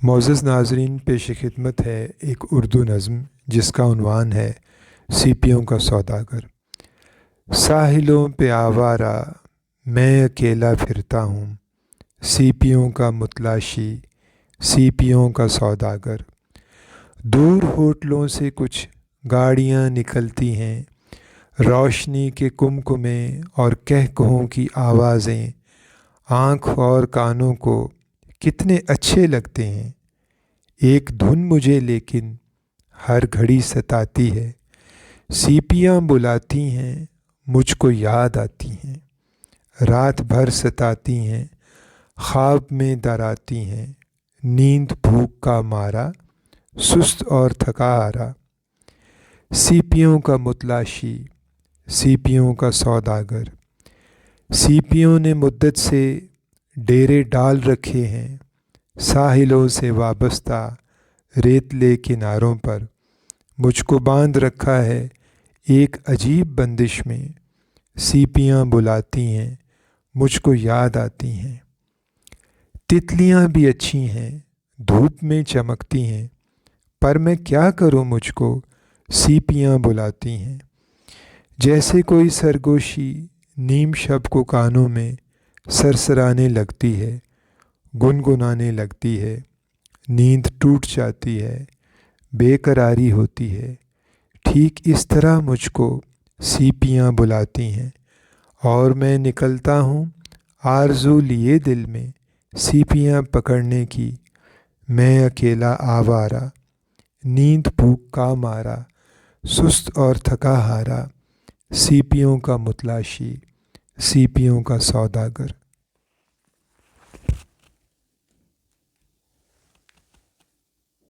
معزز ناظرین، پیش خدمت ہے ایک اردو نظم جس کا عنوان ہے سیپیوں کا سوداگر۔ ساحلوں پہ آوارہ میں اکیلا پھرتا ہوں، سیپیوں کا متلاشی، سیپیوں کا سوداگر۔ دور ہوٹلوں سے کچھ گاڑیاں نکلتی ہیں، روشنی کے کمکمے اور کہکہوں کی آوازیں آنکھ اور کانوں کو کتنے اچھے لگتے ہیں۔ ایک دھن مجھے لیکن ہر گھڑی ستاتی ہے، سیپیاں بلاتی ہیں، مجھ کو یاد آتی ہیں، رات بھر ستاتی ہیں، خواب میں ڈراتی ہیں، نیند بھوک کا مارا، سست اور تھکا ہارا۔ سیپیوں کا متلاشی، سیپیوں کا سوداگر۔ سیپیوں نے مدت سے ڈیرے ڈال رکھے ہیں، ساحلوں سے وابستہ ریتلے کناروں پر۔ مجھ کو باندھ رکھا ہے ایک عجیب بندش میں، سیپیاں بلاتی ہیں، مجھ کو یاد آتی ہیں۔ تتلیاں بھی اچھی ہیں، دھوپ میں چمکتی ہیں، پر میں کیا کروں، مجھ کو سیپیاں بلاتی ہیں۔ جیسے کوئی سرگوشی نیم شب کو کانوں میں سرسرانے لگتی ہے، گنگنانے لگتی ہے، نیند ٹوٹ جاتی ہے، بے قراری ہوتی ہے۔ ٹھیک اس طرح مجھ کو سیپیاں بلاتی ہیں، اور میں نکلتا ہوں آرزو لیے دل میں سیپیاں پکڑنے کی۔ میں اکیلا آوارہ، نیند بھوک کا مارا، سست اور تھکا ہارا۔ سیپیوں کا متلاشی، سیپیوں کا سوداگر۔